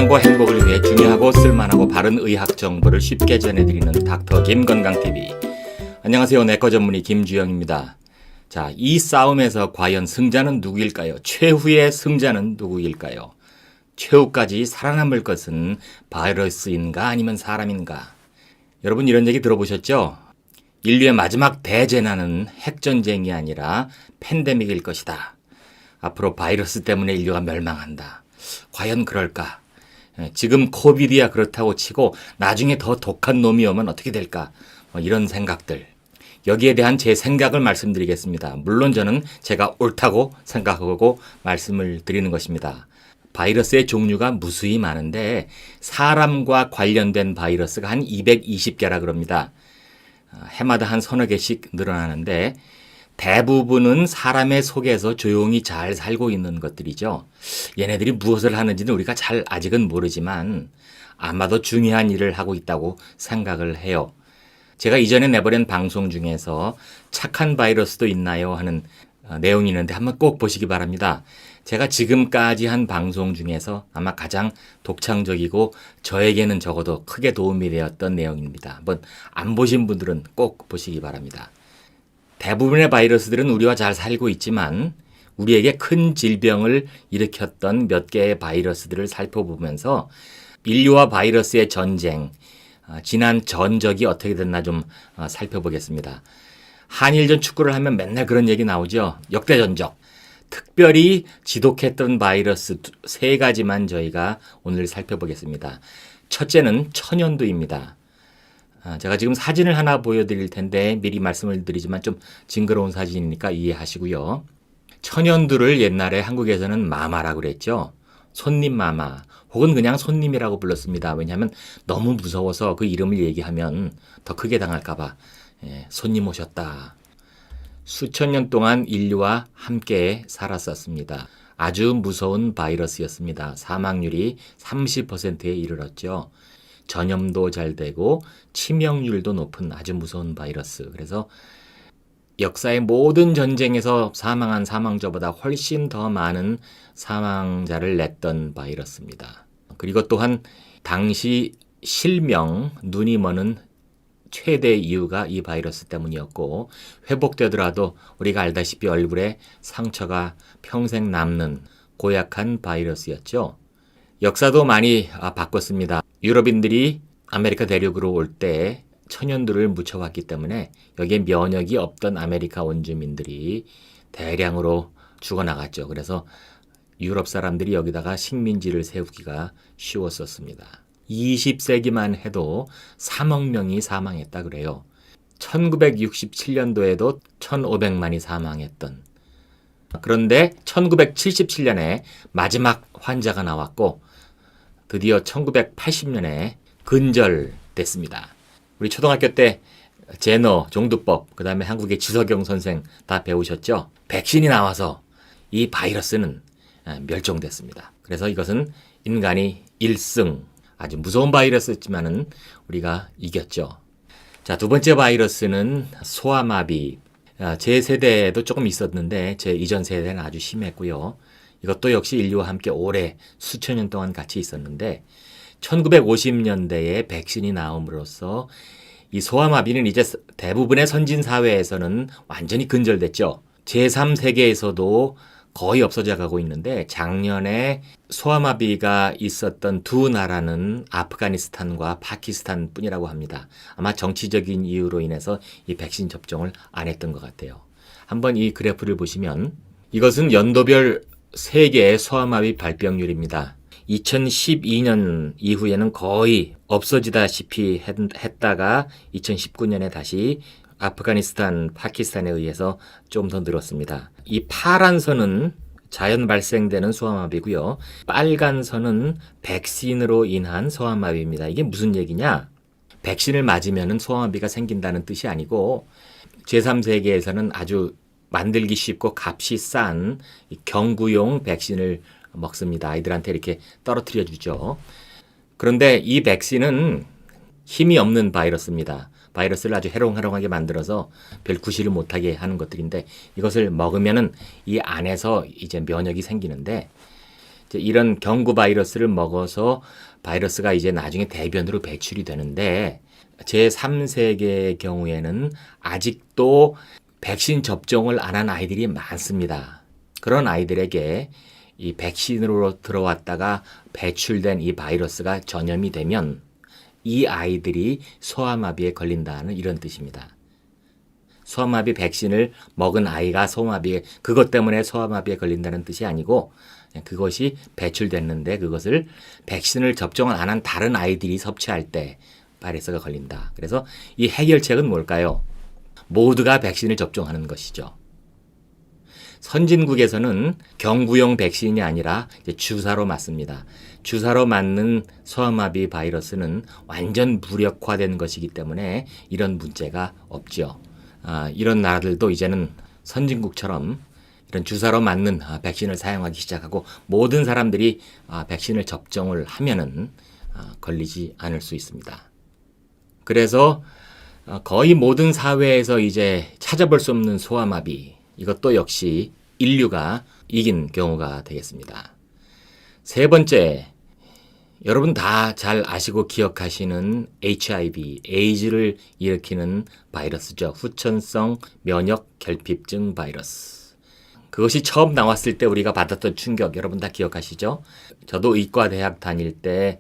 건강과 행복을 위해 중요하고 쓸만하고 바른 의학 정보를 쉽게 전해드리는 닥터 김건강TV. 안녕하세요. 내과 전문의 김주영입니다. 자, 이 싸움에서 과연 승자는 누구일까요? 최후의 승자는 누구일까요? 최후까지 살아남을 것은 바이러스인가 아니면 사람인가? 여러분 이런 얘기 들어보셨죠? 인류의 마지막 대재난은 핵전쟁이 아니라 팬데믹일 것이다. 앞으로 바이러스 때문에 인류가 멸망한다. 과연 그럴까? 지금 코비드야 그렇다고 치고 나중에 더 독한 놈이 오면 어떻게 될까? 이런 생각들. 여기에 대한 제 생각을 말씀드리겠습니다. 물론 저는 제가 옳다고 생각하고 말씀을 드리는 것입니다. 바이러스의 종류가 무수히 많은데 사람과 관련된 바이러스가 한 220개라 그럽니다. 해마다 한 서너 개씩 늘어나는데 대부분은 사람의 속에서 조용히 잘 살고 있는 것들이죠. 얘네들이 무엇을 하는지는 우리가 잘 아직은 모르지만 아마도 중요한 일을 하고 있다고 생각을 해요. 제가 이전에 내보낸 방송 중에서 착한 바이러스도 있나요? 하는 내용이 있는데 한번 꼭 보시기 바랍니다. 제가 지금까지 한 방송 중에서 아마 가장 독창적이고 저에게는 적어도 크게 도움이 되었던 내용입니다. 한번 안 보신 분들은 꼭 보시기 바랍니다. 대부분의 바이러스들은 우리와 잘 살고 있지만 우리에게 큰 질병을 일으켰던 몇 개의 바이러스들을 살펴보면서 인류와 바이러스의 전쟁, 지난 전적이 어떻게 됐나 좀 살펴보겠습니다. 한일전 축구를 하면 맨날 그런 얘기 나오죠. 역대 전적. 특별히 지독했던 바이러스 세 가지만 저희가 오늘 살펴보겠습니다. 첫째는 천연두입니다. 제가 지금 사진을 하나 보여드릴 텐데 미리 말씀을 드리지만 좀 징그러운 사진이니까 이해하시고요. 천연두를 옛날에 한국에서는 마마라고 그랬죠. 손님 마마 혹은 그냥 손님이라고 불렀습니다. 왜냐하면 너무 무서워서 그 이름을 얘기하면 더 크게 당할까 봐. 손님 오셨다. 수천 년 동안 인류와 함께 살았었습니다. 아주 무서운 바이러스였습니다. 사망률이 30%에 이르렀죠. 전염도 잘 되고 치명률도 높은 아주 무서운 바이러스. 그래서 역사의 모든 전쟁에서 사망한 사망자보다 훨씬 더 많은 사망자를 냈던 바이러스입니다. 그리고 또한 당시 실명, 눈이 머는 최대 이유가 이 바이러스 때문이었고 회복되더라도 우리가 알다시피 얼굴에 상처가 평생 남는 고약한 바이러스였죠. 역사도 많이 바꿨습니다. 유럽인들이 아메리카 대륙으로 올 때 천연두를 묻혀왔기 때문에 여기에 면역이 없던 아메리카 원주민들이 대량으로 죽어나갔죠. 그래서 유럽 사람들이 여기다가 식민지를 세우기가 쉬웠었습니다. 20세기만 해도 3억 명이 사망했다 그래요. 1967년도에도 1,500만이 사망했던. 그런데 1977년에 마지막 환자가 나왔고 드디어 1980년에 근절됐습니다. 우리 초등학교 때 제너, 종두법, 그 다음에 한국의 지석영 선생 다 배우셨죠? 백신이 나와서 이 바이러스는 멸종됐습니다. 그래서 이것은 인간이 1승, 아주 무서운 바이러스였지만은 우리가 이겼죠. 자, 두 번째 바이러스는 소아마비. 제 세대에도 조금 있었는데 제 이전 세대는 아주 심했고요. 이것도 역시 인류와 함께 오래 수천 년 동안 같이 있었는데 1950년대에 백신이 나옴으로써 이 소아마비는 이제 대부분의 선진 사회에서는 완전히 근절됐죠. 제3세계에서도 거의 없어져 가고 있는데 작년에 소아마비가 있었던 두 나라는 아프가니스탄과 파키스탄 뿐이라고 합니다. 아마 정치적인 이유로 인해서 이 백신 접종을 안 했던 것 같아요. 한번 이 그래프를 보시면 이것은 연도별 세계의 소아마비 발병률입니다. 2012년 이후에는 거의 없어지다시피 했다가 2019년에 다시 아프가니스탄, 파키스탄에 의해서 좀 더 늘었습니다. 이 파란 선은 자연 발생되는 소아마비고요. 빨간 선은 백신으로 인한 소아마비입니다. 이게 무슨 얘기냐? 백신을 맞으면 소아마비가 생긴다는 뜻이 아니고 제3세계에서는 아주 만들기 쉽고 값이 싼 경구용 백신을 먹습니다. 아이들한테 이렇게 떨어뜨려 주죠. 그런데 이 백신은 힘이 없는 바이러스입니다. 바이러스를 아주 해롱해롱하게 만들어서 별 구실을 못하게 하는 것들인데 이것을 먹으면은 이 안에서 이제 면역이 생기는데 이제 이런 경구 바이러스를 먹어서 바이러스가 이제 나중에 대변으로 배출이 되는데 제3세계의 경우에는 아직도 백신 접종을 안 한 아이들이 많습니다. 그런 아이들에게 이 백신으로 들어왔다가 배출된 이 바이러스가 전염이 되면 이 아이들이 소아마비에 걸린다는 이런 뜻입니다. 소아마비 백신을 먹은 아이가 그것 때문에 소아마비에 걸린다는 뜻이 아니고 그것이 배출됐는데 그것을 백신을 접종을 안 한 다른 아이들이 섭취할 때 바이러스가 걸린다. 그래서 이 해결책은 뭘까요? 모두가 백신을 접종하는 것이죠. 선진국에서는 경구용 백신이 아니라 이제 주사로 맞습니다. 주사로 맞는 소아마비 바이러스는 완전 무력화된 것이기 때문에 이런 문제가 없죠. 이런 나라들도 이제는 선진국처럼 이런 주사로 맞는 백신을 사용하기 시작하고 모든 사람들이 백신을 접종을 하면은 걸리지 않을 수 있습니다. 그래서 거의 모든 사회에서 이제 찾아볼 수 없는 소아마비, 이것도 역시 인류가 이긴 경우가 되겠습니다. 세 번째, 여러분 다 잘 아시고 기억하시는 HIV, 에이즈를 일으키는 바이러스죠. 후천성 면역 결핍증 바이러스. 그것이 처음 나왔을 때 우리가 받았던 충격, 여러분 다 기억하시죠? 저도 의과대학 다닐 때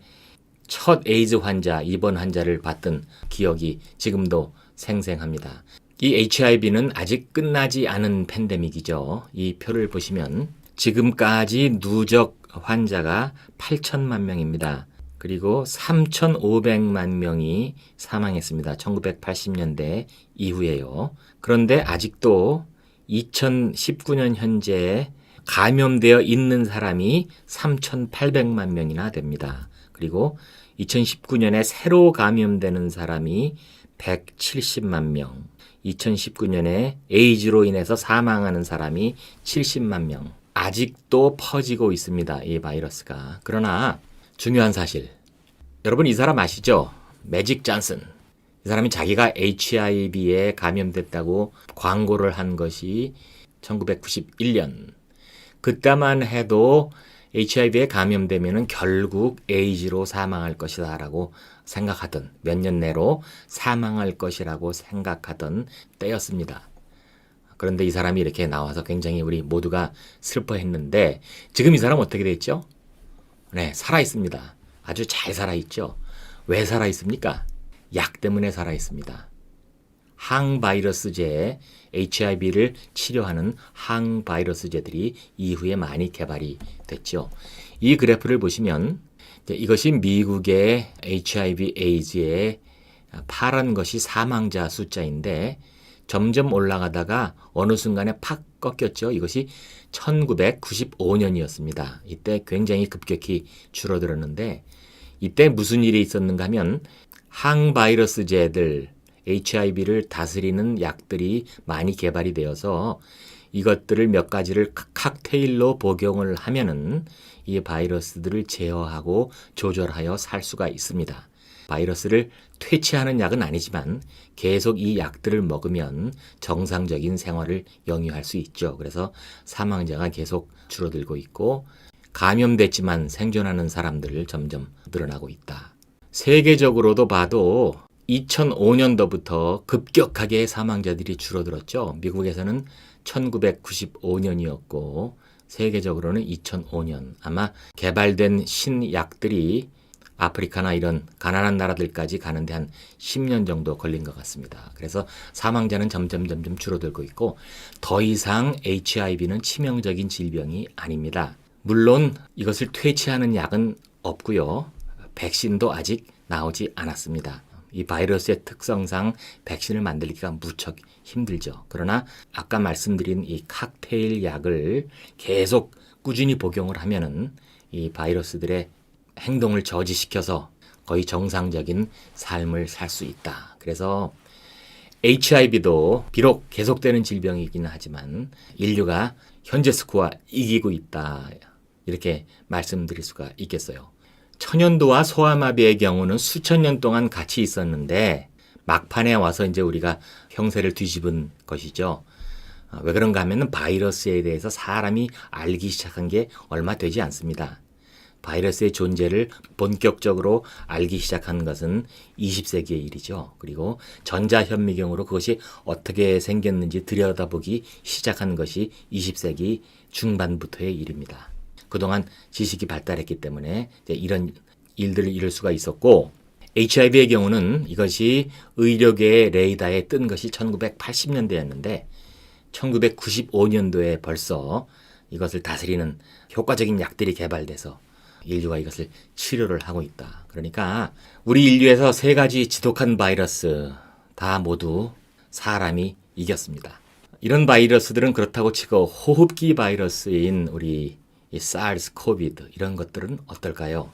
첫 에이즈 환자, 입원 환자를 봤던 기억이 지금도 생생합니다. 이 HIV는 아직 끝나지 않은 팬데믹이죠. 이 표를 보시면 지금까지 누적 환자가 8천만 명입니다. 그리고 3,500만 명이 사망했습니다. 1980년대 이후에요. 그런데 아직도 2019년 현재 감염되어 있는 사람이 3,800만 명이나 됩니다. 그리고 2019년에 새로 감염되는 사람이 170만 명, 2019년에 에이즈로 인해서 사망하는 사람이 70만 명. 아직도 퍼지고 있습니다. 이 바이러스가. 그러나 중요한 사실. 여러분 이 사람 아시죠? 매직 존슨. 이 사람이 자기가 HIV에 감염됐다고 광고를 한 것이 1991년. 그때만 해도 HIV에 감염되면 결국 에이즈로 사망할 것이다 라고 생각하던, 몇 년 내로 사망할 것이라고 생각하던 때였습니다. 그런데 이 사람이 이렇게 나와서 굉장히 우리 모두가 슬퍼했는데 지금 이 사람 어떻게 됐죠? 네, 살아있습니다. 아주 잘 살아있죠. 왜 살아있습니까? 약 때문에 살아있습니다. 항바이러스제, HIV를 치료하는 항바이러스제들이 이후에 많이 개발이 됐죠. 이 그래프를 보시면 이것이 미국의 HIV 에이즈의 파란 것이 사망자 숫자인데 점점 올라가다가 어느 순간에 팍 꺾였죠. 이것이 1995년이었습니다. 이때 굉장히 급격히 줄어들었는데 이때 무슨 일이 있었는가 하면 항바이러스제들, HIV를 다스리는 약들이 많이 개발이 되어서 이것들을 몇 가지를 칵테일로 복용을 하면은 이 바이러스들을 제어하고 조절하여 살 수가 있습니다. 바이러스를 퇴치하는 약은 아니지만 계속 이 약들을 먹으면 정상적인 생활을 영위할 수 있죠. 그래서 사망자가 계속 줄어들고 있고 감염됐지만 생존하는 사람들 점점 늘어나고 있다. 세계적으로도 봐도 2005년도부터 급격하게 사망자들이 줄어들었죠. 미국에서는 1995년이었고 세계적으로는 2005년. 아마 개발된 신약들이 아프리카나 이런 가난한 나라들까지 가는데 한 10년 정도 걸린 것 같습니다. 그래서 사망자는 점점 줄어들고 있고 더 이상 HIV는 치명적인 질병이 아닙니다. 물론 이것을 퇴치하는 약은 없고요. 백신도 아직 나오지 않았습니다. 이 바이러스의 특성상 백신을 만들기가 무척 힘들죠. 그러나 아까 말씀드린 이 칵테일 약을 계속 꾸준히 복용을 하면은 이 바이러스들의 행동을 저지시켜서 거의 정상적인 삶을 살 수 있다. 그래서 HIV도 비록 계속되는 질병이기는 하지만 인류가 현재 스코어 이기고 있다. 이렇게 말씀드릴 수가 있겠어요. 천연두와 소아마비의 경우는 수천 년 동안 같이 있었는데 막판에 와서 이제 우리가 형세를 뒤집은 것이죠. 왜 그런가 하면 바이러스에 대해서 사람이 알기 시작한 게 얼마 되지 않습니다. 바이러스의 존재를 본격적으로 알기 시작한 것은 20세기의 일이죠. 그리고 전자현미경으로 그것이 어떻게 생겼는지 들여다보기 시작한 것이 20세기 중반부터의 일입니다. 그동안 지식이 발달했기 때문에 이제 이런 일들을 이룰 수가 있었고, HIV의 경우는 이것이 의료계의 레이더에 뜬 것이 1980년대였는데 1995년도에 벌써 이것을 다스리는 효과적인 약들이 개발돼서 인류가 이것을 치료를 하고 있다. 그러니까 우리 인류에서 3가지 지독한 바이러스 다 모두 사람이 이겼습니다. 이런 바이러스들은 그렇다고 치고 호흡기 바이러스인 우리 이 SARS, 코비드 이런 것들은 어떨까요?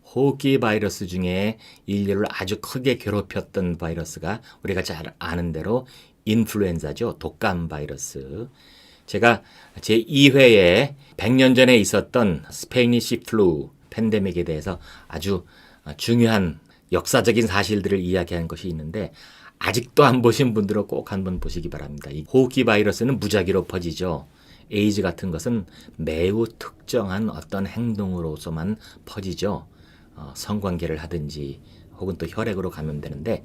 호흡기 바이러스 중에 인류를 아주 크게 괴롭혔던 바이러스가 우리가 잘 아는 대로 인플루엔자죠. 독감 바이러스. 제가 제2회에 100년 전에 있었던 스페니시 플루 팬데믹에 대해서 아주 중요한 역사적인 사실들을 이야기한 것이 있는데 아직도 안 보신 분들은 꼭 한번 보시기 바랍니다. 이 호흡기 바이러스는 무작위로 퍼지죠. 에이즈 같은 것은 매우 특정한 어떤 행동으로서만 퍼지죠. 성관계를 하든지 혹은 또 혈액으로 감염되는데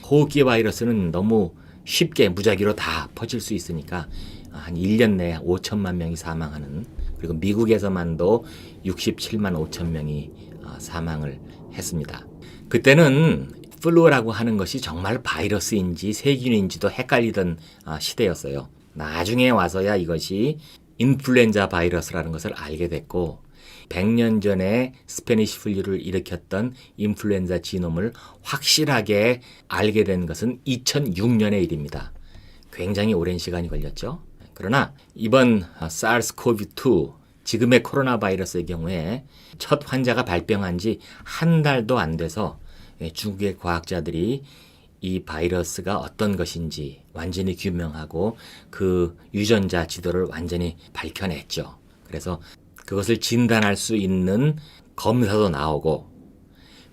호흡기 바이러스는 너무 쉽게 무작위로 다 퍼질 수 있으니까 한 1년 내에 5천만 명이 사망하는, 그리고 미국에서만도 67만 5천 명이 사망을 했습니다. 그때는 플루라고 하는 것이 정말 바이러스인지 세균인지도 헷갈리던 시대였어요. 나중에 와서야 이것이 인플루엔자 바이러스라는 것을 알게 됐고 100년 전에 스페니시 플루를 일으켰던 인플루엔자 지놈을 확실하게 알게 된 것은 2006년의 일입니다. 굉장히 오랜 시간이 걸렸죠. 그러나 이번 SARS-CoV-2 지금의 코로나 바이러스의 경우에 첫 환자가 발병한 지 한 달도 안 돼서 중국의 과학자들이 이 바이러스가 어떤 것인지 완전히 규명하고 그 유전자 지도를 완전히 밝혀냈죠. 그래서 그것을 진단할 수 있는 검사도 나오고,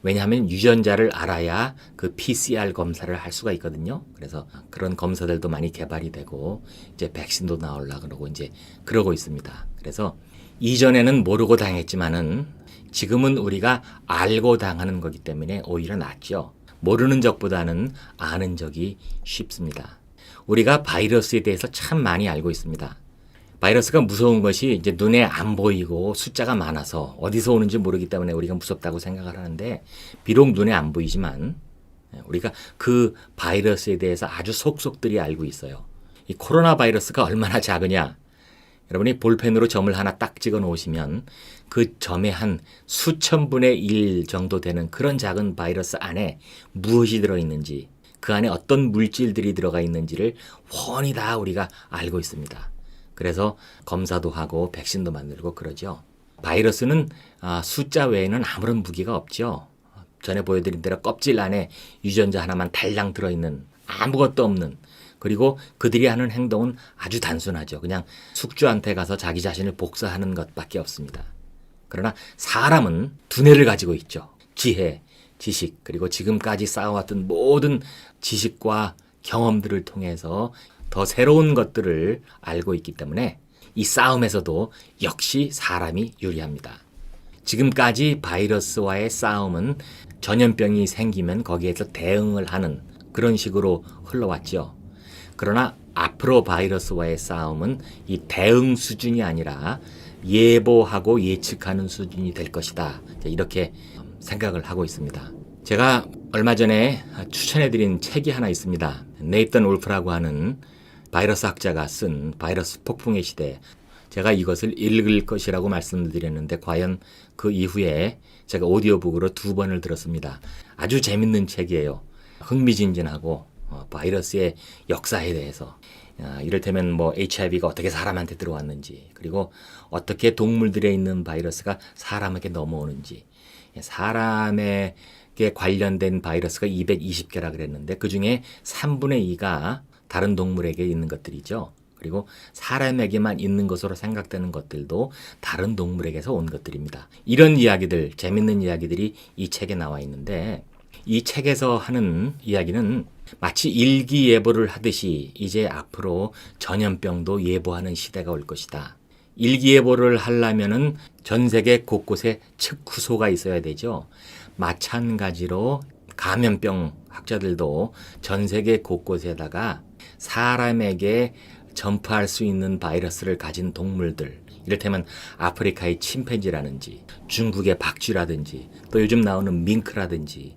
왜냐하면 유전자를 알아야 그 PCR 검사를 할 수가 있거든요. 그래서 그런 검사들도 많이 개발이 되고 이제 백신도 나오려고 그러고 이제 그러고 있습니다. 그래서 이전에는 모르고 당했지만은 지금은 우리가 알고 당하는 거기 때문에 오히려 낫죠. 모르는 적보다는 아는 적이 쉽습니다. 우리가 바이러스에 대해서 참 많이 알고 있습니다. 바이러스가 무서운 것이 이제 눈에 안 보이고 숫자가 많아서 어디서 오는지 모르기 때문에 우리가 무섭다고 생각을 하는데, 비록 눈에 안 보이지만 우리가 그 바이러스에 대해서 아주 속속들이 알고 있어요. 이 코로나 바이러스가 얼마나 작으냐? 여러분이 볼펜으로 점을 하나 딱 찍어 놓으시면 그 점의 한 수천 분의 1 정도 되는 그런 작은 바이러스 안에 무엇이 들어있는지, 그 안에 어떤 물질들이 들어가 있는지를 훤히 다 우리가 알고 있습니다. 그래서 검사도 하고 백신도 만들고 그러죠. 바이러스는 숫자 외에는 아무런 무기가 없죠. 전에 보여드린 대로 껍질 안에 유전자 하나만 달랑 들어있는, 아무것도 없는, 그리고 그들이 하는 행동은 아주 단순하죠. 그냥 숙주한테 가서 자기 자신을 복사하는 것밖에 없습니다. 그러나 사람은 두뇌를 가지고 있죠. 지혜, 지식, 그리고 지금까지 쌓아왔던 모든 지식과 경험들을 통해서 더 새로운 것들을 알고 있기 때문에 이 싸움에서도 역시 사람이 유리합니다. 지금까지 바이러스와의 싸움은 전염병이 생기면 거기에서 대응을 하는 그런 식으로 흘러왔죠. 그러나 앞으로 바이러스와의 싸움은 이 대응 수준이 아니라 예보하고 예측하는 수준이 될 것이다. 이렇게 생각을 하고 있습니다. 제가 얼마 전에 추천해드린 책이 하나 있습니다. 네이턴 울프라고 하는 바이러스 학자가 쓴 바이러스 폭풍의 시대. 제가 이것을 읽을 것이라고 말씀드렸는데 과연 그 이후에 제가 오디오북으로 2번을 들었습니다. 아주 재밌는 책이에요. 흥미진진하고 바이러스의 역사에 대해서, 이를테면 뭐 HIV가 어떻게 사람한테 들어왔는지, 그리고 어떻게 동물들에 있는 바이러스가 사람에게 넘어오는지, 사람에게 관련된 바이러스가 220개라 그랬는데 그중에 3분의 2가 다른 동물에게 있는 것들이죠. 그리고 사람에게만 있는 것으로 생각되는 것들도 다른 동물에게서 온 것들입니다. 이런 이야기들, 재밌는 이야기들이 이 책에 나와 있는데, 이 책에서 하는 이야기는 마치 일기예보를 하듯이 이제 앞으로 전염병도 예보하는 시대가 올 것이다. 일기예보를 하려면은 전 세계 곳곳에 측후소가 있어야 되죠. 마찬가지로 감염병 학자들도 전 세계 곳곳에다가 사람에게 전파할 수 있는 바이러스를 가진 동물들, 이를테면 아프리카의 침팬지라든지 중국의 박쥐라든지 또 요즘 나오는 밍크라든지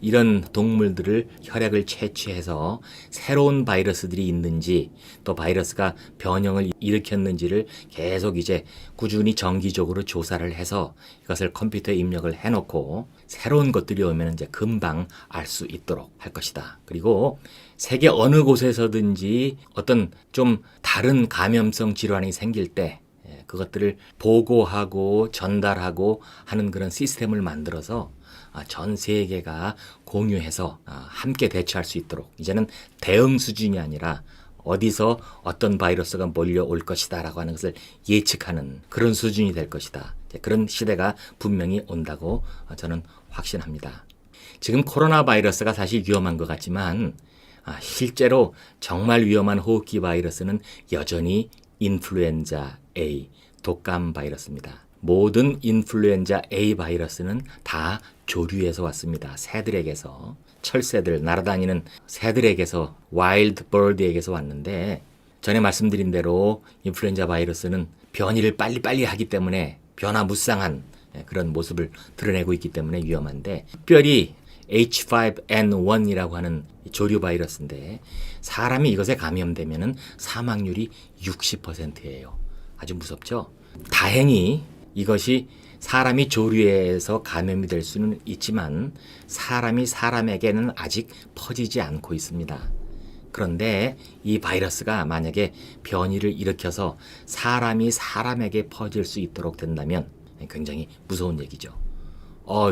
이런 동물들을 혈액을 채취해서 새로운 바이러스들이 있는지 또 바이러스가 변형을 일으켰는지를 계속 이제 꾸준히 정기적으로 조사를 해서 이것을 컴퓨터에 입력을 해놓고 새로운 것들이 오면 이제 금방 알 수 있도록 할 것이다. 그리고 세계 어느 곳에서든지 어떤 좀 다른 감염성 질환이 생길 때 그것들을 보고하고 전달하고 하는 그런 시스템을 만들어서 전 세계가 공유해서 함께 대처할 수 있도록 이제는 대응 수준이 아니라 어디서 어떤 바이러스가 몰려올 것이다 라고 하는 것을 예측하는 그런 수준이 될 것이다. 그런 시대가 분명히 온다고 저는 확신합니다. 지금 코로나 바이러스가 사실 위험한 것 같지만 실제로 정말 위험한 호흡기 바이러스는 여전히 인플루엔자 A, 독감 바이러스입니다. 모든 인플루엔자 A 바이러스는 다 조류에서 왔습니다. 새들에게서, 철새들, 날아다니는 새들에게서, 와일드 버드에게서 왔는데 전에 말씀드린 대로 인플루엔자 바이러스는 변이를 빨리빨리 하기 때문에 변화무쌍한 그런 모습을 드러내고 있기 때문에 위험한데 특별히 H5N1이라고 하는 조류 바이러스인데 사람이 이것에 감염되면 사망률이 60%예요. 아주 무섭죠? 다행히 이것이 사람이 조류에서 감염이 될 수는 있지만 사람이 사람에게는 아직 퍼지지 않고 있습니다. 그런데 이 바이러스가 만약에 변이를 일으켜서 사람이 사람에게 퍼질 수 있도록 된다면 굉장히 무서운 얘기죠.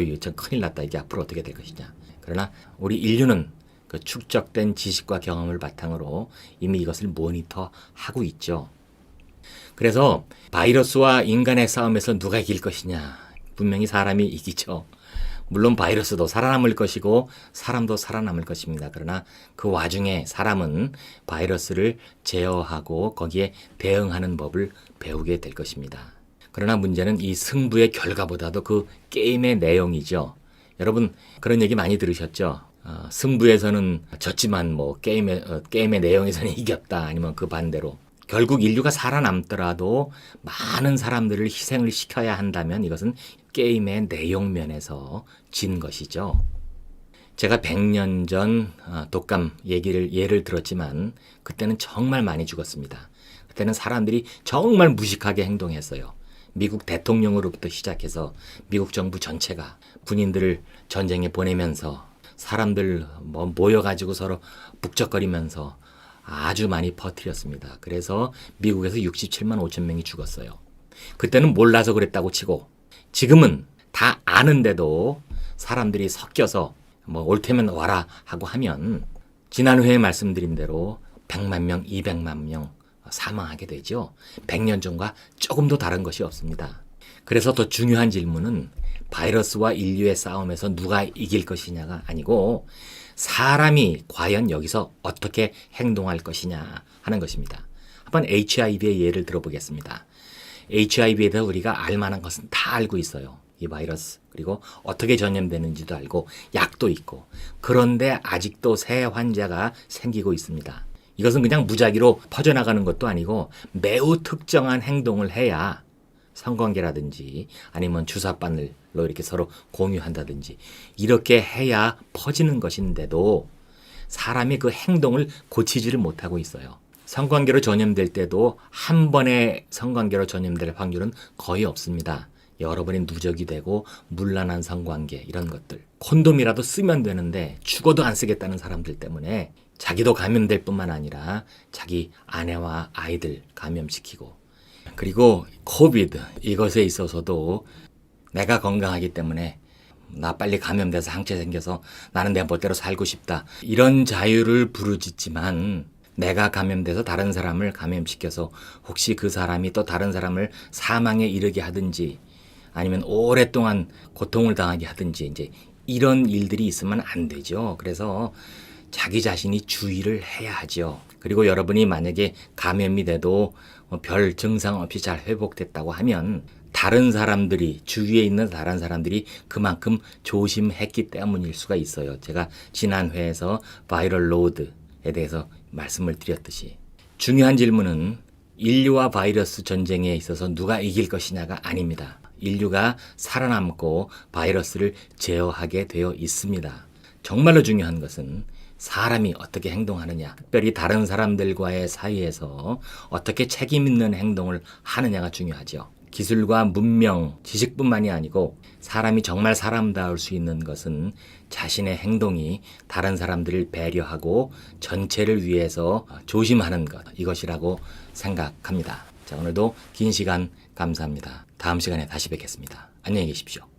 이거 참 큰일 났다. 이게 앞으로 어떻게 될 것이냐. 그러나 우리 인류는 그 축적된 지식과 경험을 바탕으로 이미 이것을 모니터하고 있죠. 그래서 바이러스와 인간의 싸움에서 누가 이길 것이냐. 분명히 사람이 이기죠. 물론 바이러스도 살아남을 것이고 사람도 살아남을 것입니다. 그러나 그 와중에 사람은 바이러스를 제어하고 거기에 대응하는 법을 배우게 될 것입니다. 그러나 문제는 이 승부의 결과보다도 그 게임의 내용이죠. 여러분 그런 얘기 많이 들으셨죠? 승부에서는 졌지만 뭐 게임의 내용에서는 이겼다. 아니면 그 반대로. 결국 인류가 살아남더라도 많은 사람들을 희생을 시켜야 한다면 이것은 게임의 내용 면에서 진 것이죠. 제가 100년 전 독감 예를 들었지만 그때는 정말 많이 죽었습니다. 그때는 사람들이 정말 무식하게 행동했어요. 미국 대통령으로부터 시작해서 미국 정부 전체가 군인들을 전쟁에 보내면서 사람들 모여가지고 서로 북적거리면서 아주 많이 퍼뜨렸습니다. 그래서 미국에서 67만 5천 명이 죽었어요. 그때는 몰라서 그랬다고 치고 지금은 다 아는데도 사람들이 섞여서 올 테면 와라 하고 하면 지난 회에 말씀드린 대로 100만 명, 200만 명 사망하게 되죠. 100년 전과 조금도 다른 것이 없습니다. 그래서 더 중요한 질문은 바이러스와 인류의 싸움에서 누가 이길 것이냐가 아니고 사람이 과연 여기서 어떻게 행동할 것이냐 하는 것입니다. 한번 HIV의 예를 들어보겠습니다. HIV에 대해서 우리가 알만한 것은 다 알고 있어요. 이 바이러스. 그리고 어떻게 전염되는지도 알고 약도 있고. 그런데 아직도 새 환자가 생기고 있습니다. 이것은 그냥 무작위로 퍼져나가는 것도 아니고 매우 특정한 행동을 해야 성관계라든지 아니면 주사바늘로 이렇게 서로 공유한다든지 이렇게 해야 퍼지는 것인데도 사람이 그 행동을 고치지를 못하고 있어요. 성관계로 전염될 때도 한 번의 성관계로 전염될 확률은 거의 없습니다. 여러 번의 누적이 되고 문란한 성관계 이런 것들. 콘돔이라도 쓰면 되는데 죽어도 안 쓰겠다는 사람들 때문에 자기도 감염될 뿐만 아니라 자기 아내와 아이들 감염시키고 그리고 코비드 이것에 있어서도 내가 건강하기 때문에 나 빨리 감염돼서 항체 생겨서 나는 내 멋대로 살고 싶다. 이런 자유를 부르짖지만 내가 감염돼서 다른 사람을 감염시켜서 혹시 그 사람이 또 다른 사람을 사망에 이르게 하든지 아니면 오랫동안 고통을 당하게 하든지 이제 이런 일들이 있으면 안 되죠. 그래서 자기 자신이 주의를 해야 하죠. 그리고 여러분이 만약에 감염이 돼도 별 증상 없이 잘 회복됐다고 하면 다른 사람들이, 주위에 있는 다른 사람들이 그만큼 조심했기 때문일 수가 있어요. 제가 지난 회에서 바이럴 로드에 대해서 말씀을 드렸듯이. 중요한 질문은 인류와 바이러스 전쟁에 있어서 누가 이길 것이냐가 아닙니다. 인류가 살아남고 바이러스를 제어하게 되어 있습니다. 정말로 중요한 것은 사람이 어떻게 행동하느냐, 특별히 다른 사람들과의 사이에서 어떻게 책임 있는 행동을 하느냐가 중요하죠. 기술과 문명, 지식뿐만이 아니고 사람이 정말 사람다울 수 있는 것은 자신의 행동이 다른 사람들을 배려하고 전체를 위해서 조심하는 것, 이것이라고 생각합니다. 자, 오늘도 긴 시간 감사합니다. 다음 시간에 다시 뵙겠습니다. 안녕히 계십시오.